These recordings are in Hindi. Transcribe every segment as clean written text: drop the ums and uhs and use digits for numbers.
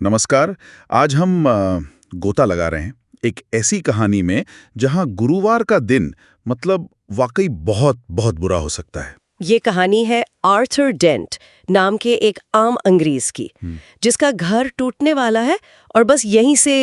नमस्कार। आज हम गोता लगा रहे हैं एक ऐसी कहानी में जहां गुरुवार का दिन मतलब वाकई बहुत बहुत बुरा हो सकता है। ये कहानी है आर्थर डेंट नाम के एक आम अंग्रेज की, जिसका घर टूटने वाला है और बस यहीं से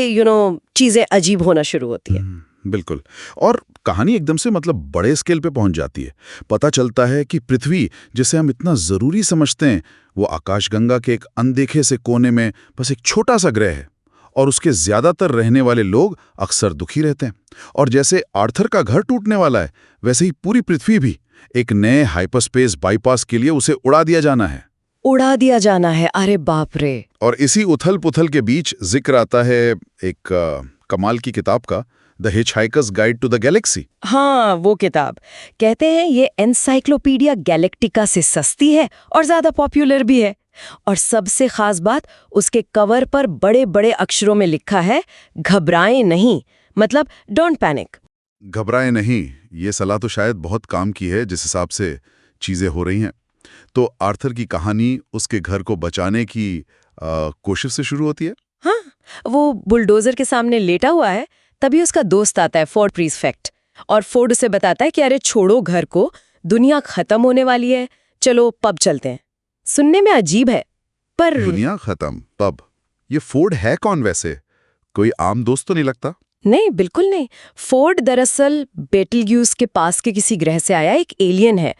चीजें अजीब होना शुरू होती है। बिल्कुल। और कहानी एकदम से मतलब बड़े स्केल पे पहुंच जाती है। पता चलता है कि पृथ्वी, जिसे हम इतना जरूरी समझते हैं, वो आकाशगंगा के एक अनदेखे से कोने में बस एक छोटा सा ग्रह है और उसके ज्यादातर रहने वाले लोग अक्सर दुखी रहते हैं। और जैसे आर्थर का घर टूटने वाला है, वैसे ही पूरी पृथ्वी भी एक नए हाइपरस्पेस बाईपास के लिए उसे उड़ा दिया जाना है। उड़ा दिया जाना है, अरे बाप रे। और इसी उथल पुथल के बीच जिक्र आता है एक कमाल की किताब का, The Hitchhiker's Guide to the Galaxy. हाँ, वो किताब। कहते हैं ये एनसाइक्लोपीडिया गैलेक्टिका से सस्ती है और ज्यादा पॉपुलर भी है। और सबसे खास बात, उसके कवर पर बड़े बड़े अक्षरों में लिखा है, घबराएं नहीं, मतलब डोंट पैनिक। घबराए नहीं, ये सलाह तो शायद बहुत काम की है जिस हिसाब से चीजें हो रही हैं। तो आर्थर की कहानी उसके घर को बचाने की कोशिश से शुरू होती है। हाँ, वो बुलडोजर के सामने लेटा हुआ है, तभी उसका दोस्त आता है, फोर्ड प्रीफेक्ट। और फोर्ड उसे बताता है कि अरे छोड़ो घर को, दुनिया खत्म होने वाली है, चलो पब चलते हैं। सुनने में अजीब है, पर दुनिया खत्म, पब, ये फोर्ड है कौन वैसे? कोई आम दोस्त तो नहीं लगता। नहीं, बिल्कुल नहीं। फोर्ड दरअसल बेटलग्यूज के पास के किसी ग्रह से आया एक एलियन है,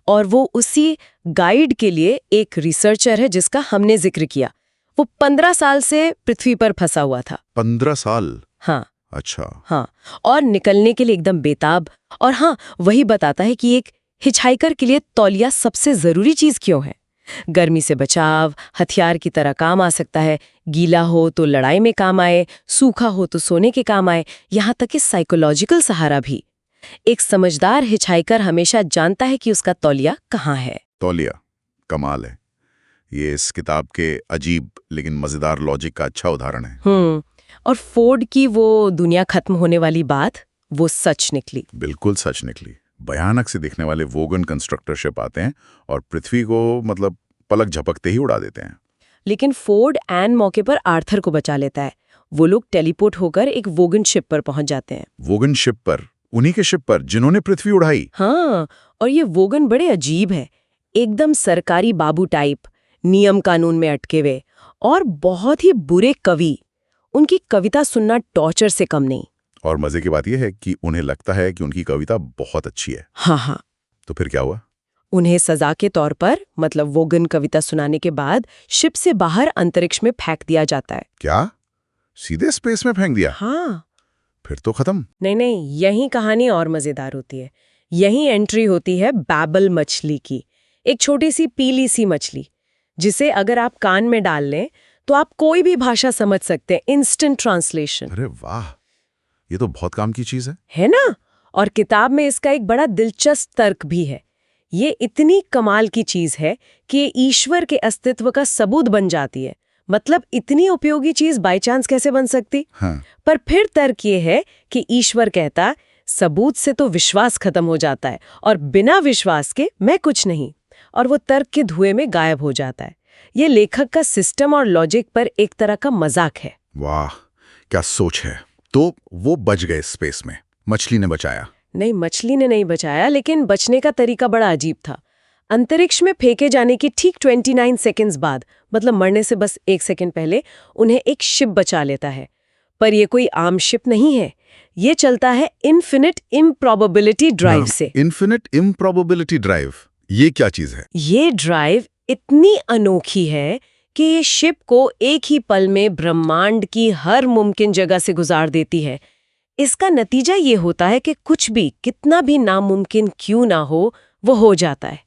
और वो उसी गाइड के लिए एक रिसर्चर है जिसका हमने जिक्र किया। वो 15 साल से पृथ्वी पर फंसा हुआ था। 15 साल? हाँ। अच्छा। हाँ, और निकलने के लिए एकदम बेताब। और हाँ, वही बताता है कि एक हिचहाइकर के लिए तौलिया सबसे जरूरी चीज क्यों है। गर्मी से बचाव, हथियार की तरह काम आ सकता है, गीला हो तो लड़ाई में काम आए, सूखा हो तो सोने के काम आए, यहाँ तक कि साइकोलॉजिकल सहारा भी। एक समझदार हिचहाइकर हमेशा जानता है कि उसका तौलिया कहाँ है। तौलिया, कमाल है। ये इस किताब के अजीब लेकिन मजेदार लॉजिक का अच्छा उदाहरण है। और फोर्ड की वो दुनिया खत्म होने वाली बात, वो सच निकली। बिल्कुल सच निकली। भयानक से दिखने वाले वोगन कंस्ट्रक्टरशिप आते हैं और पृथ्वी को मतलब पलक झपकते ही उड़ा देते हैं। लेकिन फोर्ड एन मौके पर आर्थर को बचा लेता है। वो लोग टेलीपोर्ट होकर एक वोगन शिप पर पहुंच जाते हैं। वोगन शिप पर? उन्हीं के शिप पर जिन्होंने पृथ्वी उड़ाई? हाँ, और ये वोगन बड़े अजीब है, एकदम सरकारी बाबू टाइप, नियम कानून में अटके हुए, और बहुत ही बुरे कवि। उनकी कविता सुनना टॉर्चर से कम नहीं। और मजे की बात यह है कि उन्हें लगता है कि उनकी कविता बहुत अच्छी है। हाँ। तो फिर क्या हुआ? उन्हें सजा के तौर पर, मतलब वोगन कविता सुनाने के बाद, शिप से बाहर अंतरिक्ष में फेंक दिया जाता है। क्या? सीधे स्पेस में फेंक दिया? हाँ। फिर तो खत्म। नहीं, यही कहानी और मजेदार होती है। यही एंट्री होती है बैबल मछली की, एक छोटी सी पीली सी मछली, जिसे अगर आप कान में डाल लें तो आप कोई भी भाषा समझ सकते हैं, इंस्टेंट ट्रांसलेशन। अरे वाह, ये तो बहुत काम की चीज है ना? और किताब में इसका एक बड़ा दिलचस्प तर्क भी है। ये इतनी कमाल की चीज है कि ये ईश्वर के अस्तित्व का सबूत बन जाती है। मतलब इतनी उपयोगी चीज बाय चांस कैसे बन सकती? हाँ। पर फिर तर्क ये है कि ईश्वर कहता, सबूत से तो विश्वास खत्म हो जाता है, और बिना विश्वास के मैं कुछ नहीं, और वो तर्क के धुएं में गायब हो जाता है। ये लेखक का सिस्टम और लॉजिक पर एक तरह का मजाक है। वाह, क्या सोच है। तो वो बच गए स्पेस में, मछली ने बचाया? नहीं, मछली ने नहीं बचाया, लेकिन बचने का तरीका बड़ा अजीब था। अंतरिक्ष में फेंके जाने की ठीक 29 सेकंड्स बाद, मतलब मरने से बस 1 सेकंड पहले, उन्हें एक शिप बचा लेता है। पर यह कोई आम शिप नहीं है, ये चलता है इन्फिनिट इम्प्रॉबेबिलिटी ड्राइव से। इन्फिनिट इम्प्रॉबेबिलिटी ड्राइव, ये क्या चीज है? ये ड्राइव इतनी अनोखी है कि ये शिप को एक ही पल में ब्रह्मांड की हर मुमकिन जगह से गुजार देती है। इसका नतीजा ये होता है कि कुछ भी, कितना भी नामुमकिन क्यों ना हो, वो हो जाता है।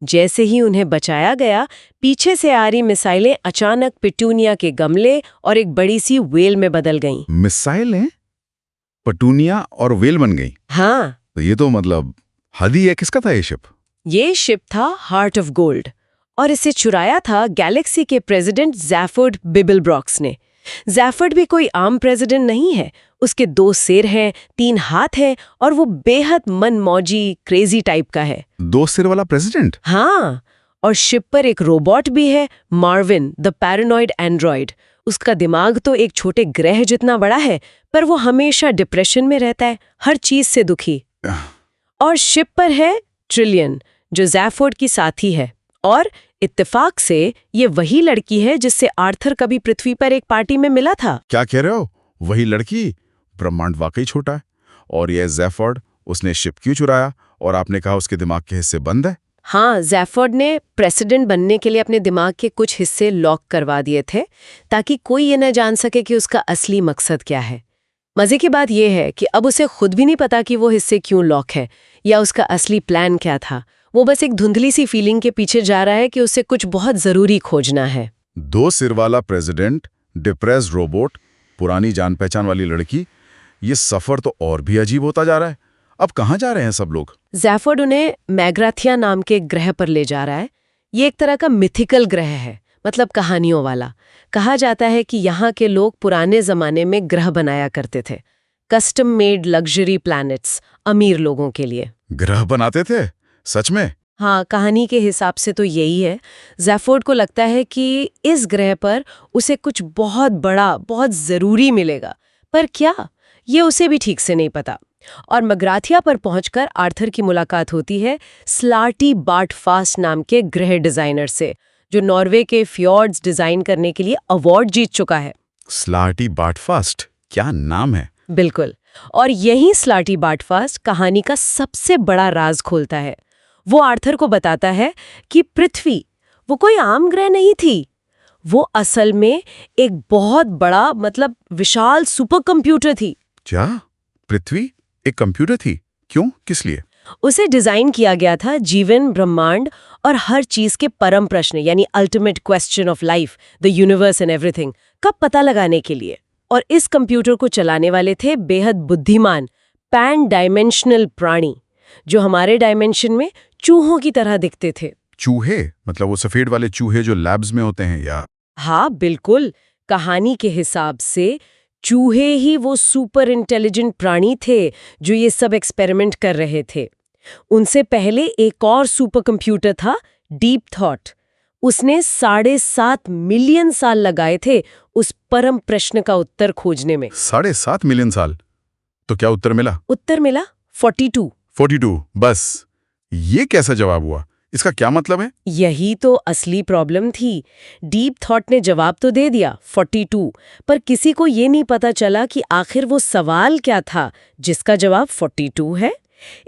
जैसे ही उन्हें बचाया गया, पीछे से आ रही मिसाइलें अचानक पिटूनिया के गमले और एक बड़ी सी वेल में बदल गईं। मिसाइलें पिटूनिया और वेल बन गई? हाँ। तो ये तो मतलब हद ही है। किसका था ये शिप? ये शिप था हार्ट ऑफ गोल्ड, और इसे चुराया था गैलेक्सी के प्रेसिडेंट ज़ैफर्ड बिबलब्रॉक्स ने। ज़ैफर्ड भी कोई आम प्रेसिडेंट नहीं है। उसके 2 सिर हैं, 3 हाथ हैं, और वो बेहद मनमौजी, क्रेजी टाइप का है। 2 सिर वाला प्रेसिडेंट? हाँ, और शिप पर एक रोबोट भी है, मार्विन द पैरानॉइड एंड्रॉइड। उसका दिमाग तो एक छोटे ग्रह जितना बड़ा है, पर वो हमेशा डिप्रेशन में रहता है, हर चीज से दुखी। और शिप पर है ट्रिलियन, जो ज़ैफोर्ड की साथी है, और इत्तेफाक से ये वही लड़की है जिससे आर्थर कभी पृथ्वी पर एक पार्टी में मिला था। क्या कह रहे हो? वही लड़की? ब्रह्मांड वाकई छोटा है। और ये ज़ैफोर्ड, उसने शिप क्यों चुराया? और आपने कहा उसके दिमाग के हिस्से बंद है। हाँ, ज़ैफोर्ड ने प्रेसिडेंट बनने के लिए अपने दिमाग के कुछ हिस्से लॉक करवा दिए थे, ताकि कोई ये न जान सके कि उसका असली मकसद क्या है। मजे की बात यह है कि अब उसे खुद भी नहीं पता कि वो हिस्से क्यों लॉक है या उसका असली प्लान क्या था। वो बस एक धुंधली सी फीलिंग के पीछे जा रहा है कि उसे कुछ बहुत जरूरी खोजना है। 2 सिर वाला प्रेसिडेंट, डिप्रेस्ड रोबोट, पुरानी जान पहचान वाली लड़की, ये सफर तो और भी अजीब होता जा रहा है। अब कहाँ जा रहे हैं सब लोग? ज़ैफोर्ड उन्हें मैग्राथिया नाम के ग्रह पर ले जा रहा है। ये एक तरह का मिथिकल ग्रह है, मतलब कहानियों वाला। कहा जाता है कि यहाँ के लोग पुराने जमाने में ग्रह बनाया करते थे, कस्टम मेड लग्जरी प्लैनेट्स, अमीर लोगों के लिए। ग्रह बनाते थे? सच में? हाँ, कहानी के हिसाब से तो यही है। ज़ैफोर्ड को लगता है कि इस ग्रह पर उसे कुछ बहुत बड़ा, बहुत ज़रूरी मिलेगा, पर क्या, ये उसे भी ठीक से नहीं पता। और मग्राथिया पर पहुंचकर आर्थर की मुलाकात होती है स्लार्टी बार्टफास्ट नाम के ग्रह डिजाइनर से, जो नॉर्वे के फ्योर्ड्स डिजाइन करने के लिए अवार्ड जीत चुका है। स्लार्टी बार्टफास्ट, क्या नाम है! बिल्कुल। और यही स्लार्टी बार्टफास्ट कहानी का सबसे बड़ा राज खोलता है। वो आर्थर को बताता है कि पृथ्वी वो कोई आम ग्रह नहीं थी, वो असल में एक बहुत बड़ा, मतलब विशाल सुपर कंप्यूटर थी। क्या पृथ्वी एक कंप्यूटर थी? क्यों? किस लिए? उसे डिजाइन किया गया था जीवन, ब्रह्मांड और हर चीज के परम प्रश्न, यानी ultimate question of life, the universe and everything, का पता लगाने के लिए। और इस कंप्यूटर को चलाने वाले थे बेहद बुद्धिमान पैन डायमेंशनल प्राणी, जो हमारे डायमेंशन में चूहों की तरह दिखते थे। चूहे? मतलब वो सफेद वाले चूहे जो लैब्स में होते हैं, या? हाँ बिल्कुल, कहानी के हिसाब से चूहे ही वो सुपर इंटेलिजेंट प्राणी थे जो ये सब एक्सपेरिमेंट कर रहे थे। उनसे पहले एक और सुपर कंप्यूटर था, डीप थॉट। उसने 7.5 मिलियन साल लगाए थे उस परम प्रश्न का उत्तर खोजने में। 7.5 मिलियन साल? तो क्या उत्तर मिला? उत्तर मिला 42। 42? बस? ये कैसा जवाब हुआ? इसका क्या मतलब है? यही तो असली प्रॉब्लम थी। डीप थॉट ने जवाब तो दे दिया 42, पर किसी को ये नहीं पता चला कि आखिर वो सवाल क्या था जिसका जवाब 42 है।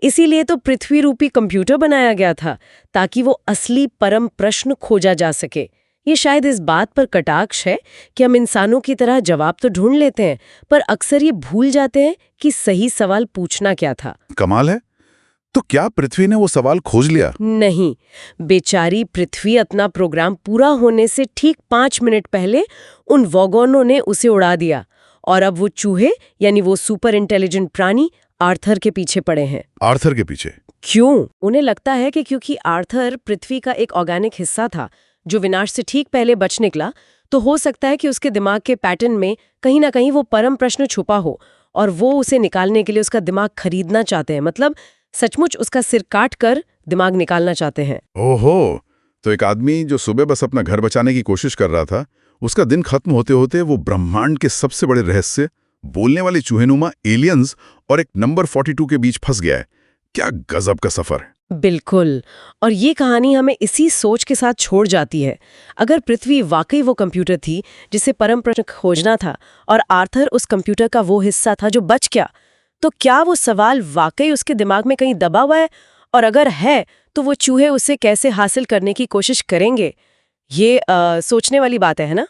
इसीलिए तो पृथ्वी रूपी कंप्यूटर बनाया गया था, ताकि वो असली परम प्रश्न खोजा जा सके। ये शायद इस बात पर कटाक्ष है कि हम इंसानों की तरह जवाब तो ढूंढ लेते हैं, पर अक्सर ये भूल जाते हैं कि सही सवाल पूछना क्या था। कमाल है। तो क्या पृथ्वी ने वो सवाल खोज लिया? नहीं, बेचारी पृथ्वी अपना प्रोग्राम पूरा होने से ठीक 5 मिनट पहले उन वॉगनों ने उसे उड़ा दिया, और अब वो चूहे, यानी वो सुपर इंटेलिजेंट प्राणी, आर्थर के पीछे पड़े हैं। आर्थर के पीछे? क्यों? उन्हें लगता है कि क्योंकि आर्थर पृथ्वी का एक ऑर्गेनिक हिस्सा था जो विनाश से ठीक पहले बच निकला, तो हो सकता है कि उसके दिमाग के पैटर्न में कहीं ना कहीं वो परम प्रश्न छुपा हो, और वो उसे निकालने के लिए उसका दिमाग खरीदना चाहते हैं। मतलब सचमुच उसका सिर काट कर दिमाग निकालना चाहते हैं। ओहो, तो एक आदमी जो सुबह बस अपना घर बचाने की कोशिश कर रहा था, उसका दिन खत्म होते होते वो ब्रह्मांड के सबसे बड़े रहस्य, बोलने वाले चूहेनुमा एलियंस और एक नंबर 42 के बीच फंस गया है। क्या गजब का सफर है। बिल्कुल। और ये कहानी हमें इसी सोच के साथ छोड़ जाती है। अगर पृथ्वी वाकई वो कंप्यूटर थी जिसे परम प्रश्न खोजना था, और आर्थर उस कंप्यूटर का वो हिस्सा था जो बच गया, तो क्या वो सवाल वाकई उसके दिमाग में कहीं दबा हुआ है? और अगर है, तो वो चूहे उसे कैसे हासिल करने की कोशिश करेंगे? ये सोचने वाली बात है ना?